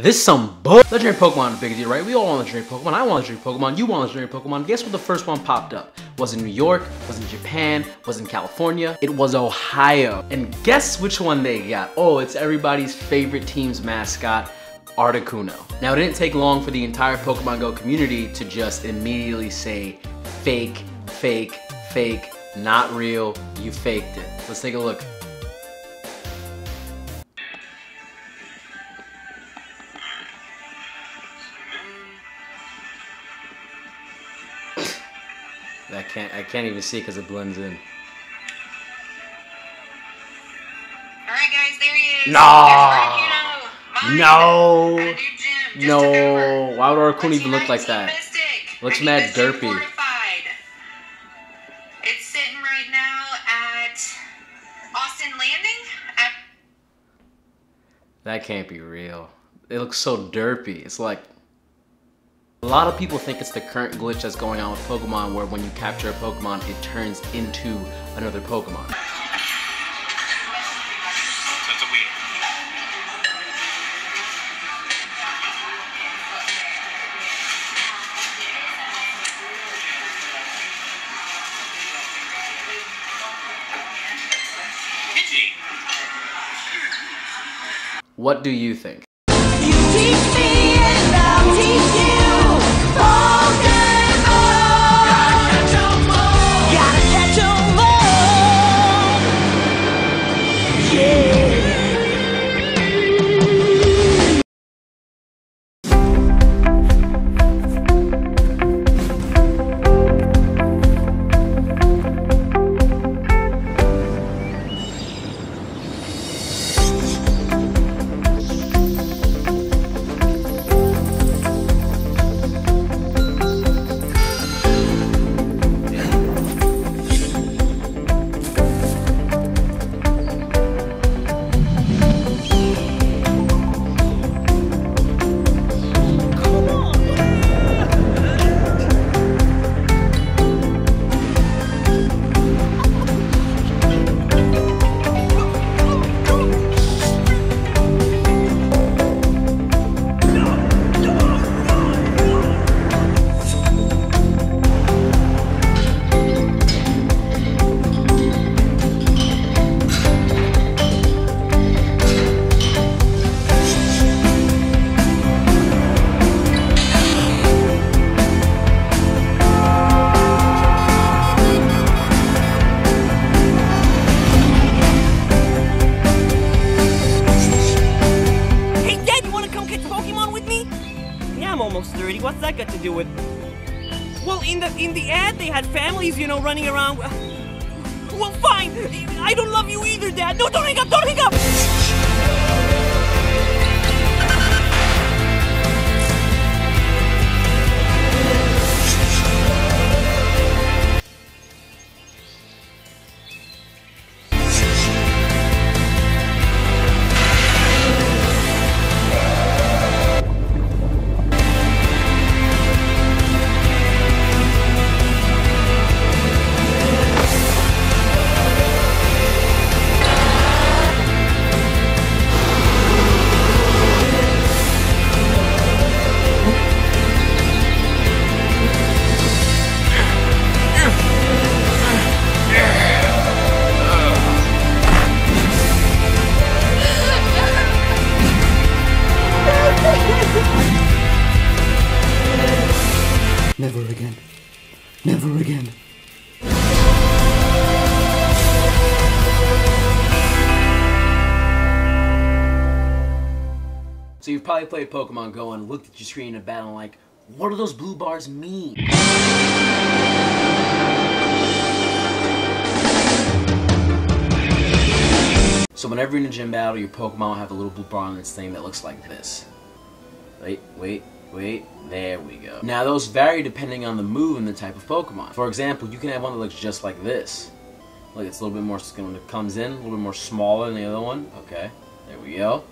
This is some bull. Legendary Pokemon is a big deal, right? We all want legendary Pokemon. I want legendary Pokemon. You want legendary Pokemon. Guess what the first one popped up? Was in New York, was in Japan, was in California. It was Ohio. And guess which one they got? Oh, it's everybody's favorite team's mascot, Articuno. Now, it didn't take long for the entire Pokemon Go community to just immediately say, fake, fake, fake, not real, you faked it. Let's take a look. I can't even see because it blends in. Alright guys, there he is. No! No! Why would Articuno even look like that? Looks mad derpy. It's sitting right now at Austin Landing. That can't be real. It looks so derpy. It's like... A lot of people think it's the current glitch that's going on with Pokemon where when you capture a Pokemon, it turns into another Pokemon. What do you think? You teach me and I'll teach you. Almost 30. What's that got to do with? Well, in the ad they had families, you know, running around. Well, fine. I don't love you either, Dad. No, don't hang up. Don't hang up. Never again. Never again. So you've probably played Pokemon Go and looked at your screen in battle like, what do those blue bars mean? So whenever you're in a gym battle, your Pokemon will have a little blue bar on its thing that looks like this. Wait, there we go. Now those vary depending on the move and the type of Pokemon. For example, you can have one that looks just like this. Look, it's a little bit more, when it comes in, a little bit more smaller than the other one. Okay, there we go.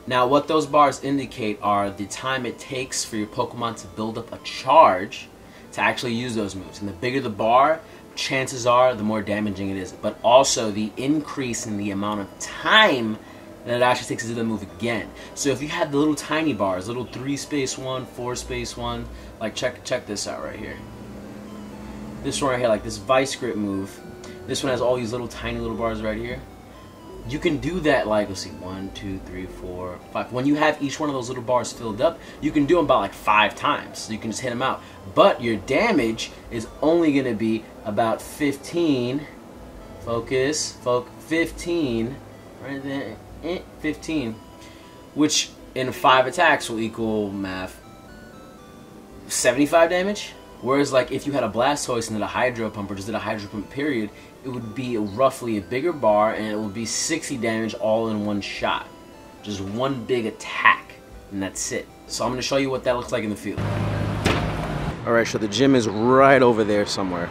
Now what those bars indicate are the time it takes for your Pokemon to build up a charge to actually use those moves. And the bigger the bar, chances are the more damaging it is. But also the increase in the amount of time and it actually takes you to the move again. So if you had the little tiny bars, little 3-space-1, 4-space-1, like check this out right here. This one right here, like this vice grip move. This one has all these little tiny little bars right here. You can do that like, let's see, 1, 2, 3, 4, 5. When you have each one of those little bars filled up, you can do them about like 5 times. So you can just hit them out. But your damage is only going to be about 15. Focus, 15. Right there. 15. Which in 5 attacks will equal math 75 damage. Whereas like if you had a Blastoise and did a Hydro Pump or just did a Hydro Pump period, it would be roughly a bigger bar and it would be 60 damage all in one shot. Just one big attack and that's it. So I'm going to show you what that looks like in the field. Alright, so the gym is right over there somewhere.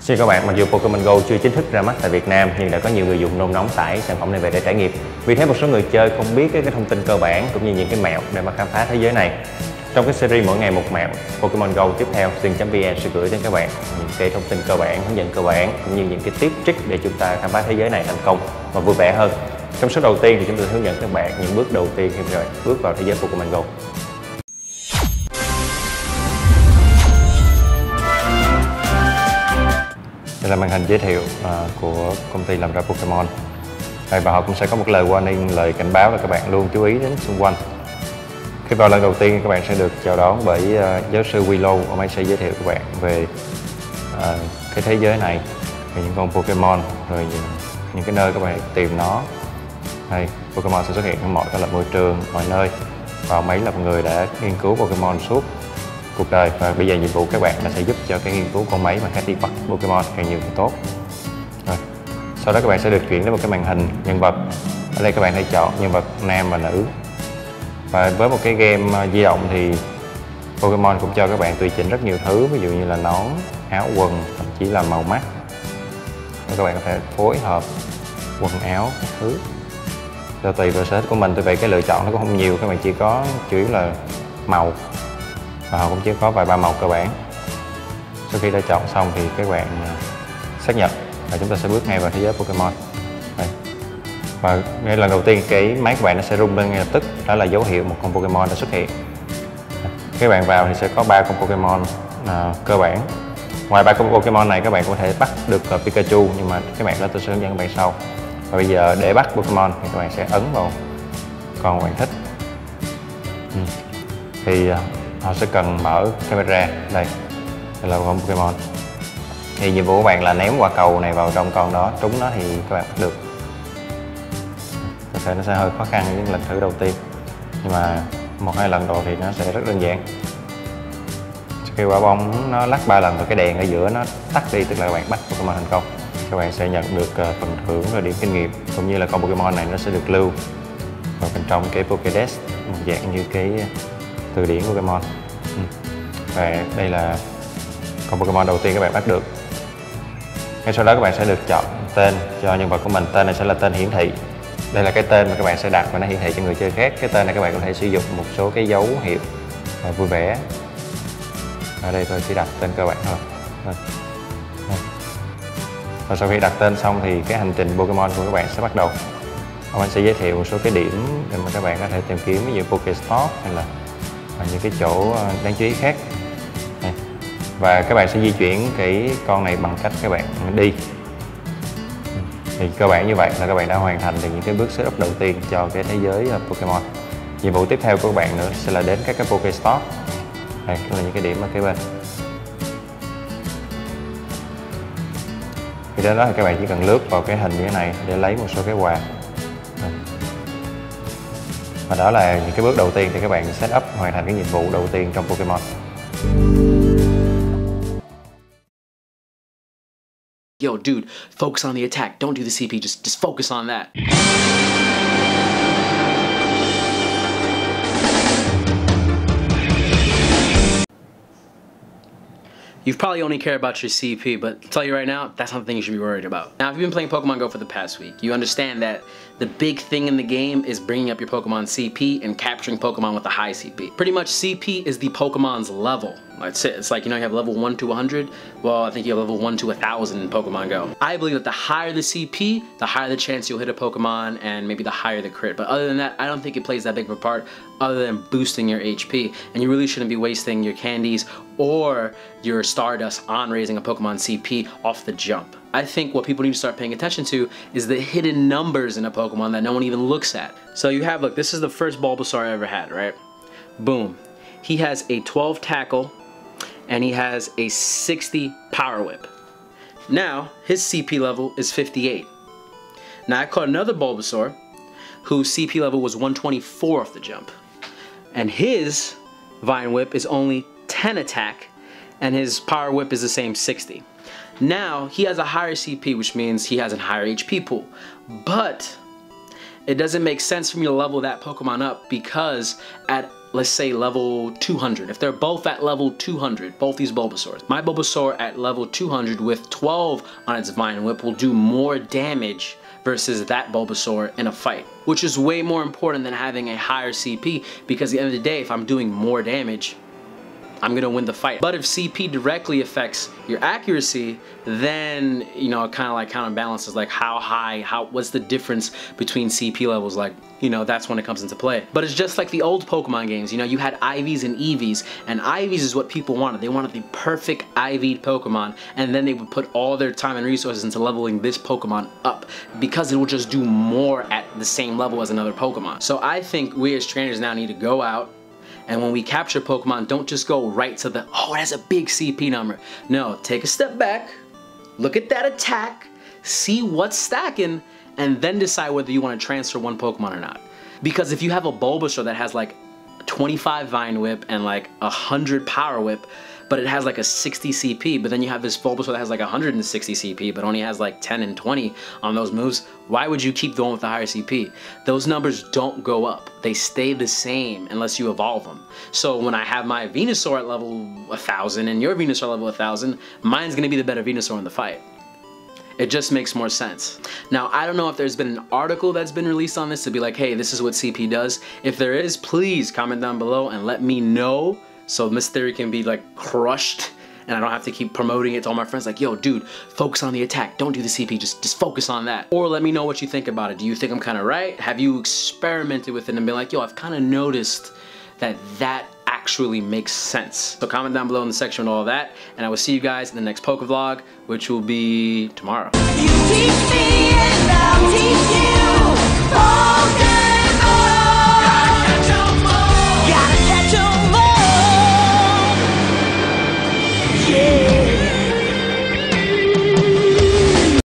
Xin các bạn, mặc dù Pokemon Go chưa chính thức ra mắt tại Việt Nam nhưng đã có nhiều người dùng nôn nóng tải sản phẩm này về để trải nghiệm. Vì thế một số người chơi không biết cái thông tin cơ bản cũng như những cái mẹo để mà khám phá thế giới này. Trong cái series mỗi ngày một mẹo, Pokemon Go tiếp theo, Sing.vn sẽ gửi đến các bạn những cái thông tin cơ bản, hướng dẫn cơ bản cũng như những cái tip trick để chúng ta khám phá thế giới này thành công và vui vẻ hơn. Trong số đầu tiên thì chúng tôi hướng dẫn các bạn những bước đầu tiên khi rồi bước vào thế giới Pokemon Go. Đây là màn hình giới thiệu của công ty làm ra Pokemon. Và họ cũng sẽ có một lời warning, lời cảnh báo là các bạn luôn chú ý đến xung quanh. Khi vào lần đầu tiên các bạn sẽ được chào đón bởi giáo sư Willow. Ông ấy sẽ giới thiệu các bạn về cái thế giới này, về những con Pokemon, rồi những cái nơi các bạn tìm nó. Đây, Pokemon sẽ xuất hiện trong mọi các loại môi trường, mọi nơi. Và ông ấy là một người đã nghiên cứu Pokemon suốt cuộc đời và bây giờ nhiệm vụ các bạn là sẽ giúp cho cái nghiên cứu con máy mà cách đi bắt Pokemon càng nhiều càng tốt. Rồi. Sau đó các bạn sẽ được chuyển đến một cái màn hình nhân vật. Ở đây các bạn hãy chọn nhân vật nam và nữ. Và với một cái game di động thì Pokemon cũng cho các bạn tùy chỉnh rất nhiều thứ, ví dụ như là nón, áo, quần, thậm chí là màu mắt. Và các bạn có thể phối hợp quần áo các thứ cho tùy vào sở thích của mình. Tuy vậy cái lựa chọn nó cũng không nhiều, các bạn chỉ có chủ yếu là màu. Và họ cũng chỉ có vài ba màu cơ bản. Sau khi đã chọn xong thì các bạn xác nhận và chúng ta sẽ bước ngay vào thế giới Pokemon. Đây. Và ngay lần đầu tiên cái máy của bạn nó sẽ rung lên ngay lập tức, đó là dấu hiệu một con Pokemon đã xuất hiện. Khi bạn vào thì sẽ có 3 con Pokemon cơ bản. Ngoài 3 con Pokemon này các bạn có thể bắt được Pikachu, nhưng mà cái mẹo đó tôi sẽ hướng dẫn các bạn sau. Và bây giờ để bắt Pokemon thì các bạn sẽ ấn vào con mà bạn thích. Thì họ sẽ cần mở camera. Đây là con Pokemon. Thì nhiệm vụ của bạn là ném quả cầu này vào trong con đó, trúng nó thì các bạn bắt được. Có thể nó sẽ hơi khó khăn những lần thử đầu tiên, nhưng mà 1-2 lần rồi thì nó sẽ rất đơn giản. Khi quả bóng nó lắc 3 lần và cái đèn ở giữa nó tắt đi, tức là các bạn bắt Pokemon thành công. Các bạn sẽ nhận được phần thưởng và điểm kinh nghiệm, cũng như là con Pokemon này nó sẽ được lưu vào bên trong cái Pokédex, một dạng như cái từ điển Pokemon. Và đây là con Pokemon đầu tiên các bạn bắt được. Ngay sau đó các bạn sẽ được chọn tên cho nhân vật của mình. Tên này sẽ là tên hiển thị. Đây là cái tên mà các bạn sẽ đặt và nó hiển thị cho người chơi khác. Cái tên này các bạn có thể sử dụng một số cái dấu hiệu vui vẻ. Ở đây tôi chỉ đặt tên cơ bản thôi. Và sau khi đặt tên xong thì cái hành trình Pokemon của các bạn sẽ bắt đầu. Ông anh sẽ giới thiệu một số cái điểm để mà các bạn có thể tìm kiếm, ví dụ Pokestop hay là những cái chỗ đáng chú ý khác. Đây. Và các bạn sẽ di chuyển cái con này bằng cách các bạn đi. Thì cơ bản như vậy là các bạn đã hoàn thành được những cái bước setup đầu tiên cho cái thế giới Pokemon. Nhiệm vụ tiếp theo của các bạn nữa sẽ là đến các cái Pokestop. Đây là những cái điểm ở kế bên. Thì đến đó thì các bạn chỉ cần lướt vào cái hình như thế này để lấy một số cái quà. Và đó là những cái bước đầu tiên để các bạn setup hoàn thành cái nhiệm vụ đầu tiên trong Pokemon. Yo, dude, focus on the attack. Don't do the CP. Just focus on that. You probably only care about your CP, but I'll tell you right now, that's not the thing you should be worried about. Now, if you've been playing Pokemon Go for the past week, you understand that the big thing in the game is bringing up your Pokemon CP and capturing Pokemon with a high CP. Pretty much, CP is the Pokemon's level. That's it. It's like, you know, you have level 1 to 100. Well, I think you have level 1 to 1,000 in Pokemon Go. I believe that the higher the CP, the higher the chance you'll hit a Pokemon, and maybe the higher the crit. But other than that, I don't think it plays that big of a part other than boosting your HP. And you really shouldn't be wasting your candies or your Stardust on raising a Pokemon CP off the jump. I think what people need to start paying attention to is the hidden numbers in a Pokemon that no one even looks at. So you have, look, this is the first Bulbasaur I ever had, right? Boom. He has a 12 tackle, and he has a 60 power whip. Now, his CP level is 58. Now, I caught another Bulbasaur whose CP level was 124 off the jump. And his Vine Whip is only 10 attack, and his power whip is the same 60. Now, he has a higher CP, which means he has a higher HP pool. But it doesn't make sense for me to level that Pokemon up because at, let's say, level 200, if they're both at level 200, both these Bulbasaurs, my Bulbasaur at level 200 with 12 on its Vine Whip will do more damage versus that Bulbasaur in a fight, which is way more important than having a higher CP, because at the end of the day, if I'm doing more damage, I'm gonna win the fight. But if CP directly affects your accuracy, then, you know, it kind of like counterbalances, like what's the difference between CP levels, like, you know, that's when it comes into play. But it's just like the old Pokemon games, you know, you had IVs and EVs, and IVs is what people wanted. They wanted the perfect IV'd Pokemon, and then they would put all their time and resources into leveling this Pokemon up, because it will just do more at the same level as another Pokemon. So I think we as trainers now need to go out, and when we capture Pokemon, don't just go right to the, oh, it has a big CP number. No, take a step back, look at that attack, see what's stacking, and then decide whether you want to transfer one Pokemon or not. Because if you have a Bulbasaur that has like 25 Vine Whip and like 100 Power Whip, but it has like a 60 CP, but then you have this Bulbasaur that has like 160 CP, but only has like 10 and 20 on those moves, why would you keep the one with the higher CP? Those numbers don't go up. They stay the same unless you evolve them. So when I have my Venusaur at level 1000 and your Venusaur level 1000, mine's gonna be the better Venusaur in the fight. It just makes more sense. Now, I don't know if there's been an article that's been released on this to be like, hey, this is what CP does. If there is, please comment down below and let me know, so this theory can be like crushed and I don't have to keep promoting it to all my friends like, yo, dude, focus on the attack. Don't do the CP, just focus on that. Or let me know what you think about it. Do you think I'm kind of right? Have you experimented with it and been like, yo, I've kind of noticed that that actually makes sense? So comment down below in the section with all of that, and I will see you guys in the next Poke Vlog, which will be tomorrow. You teach me and I'll teach you. Fangen.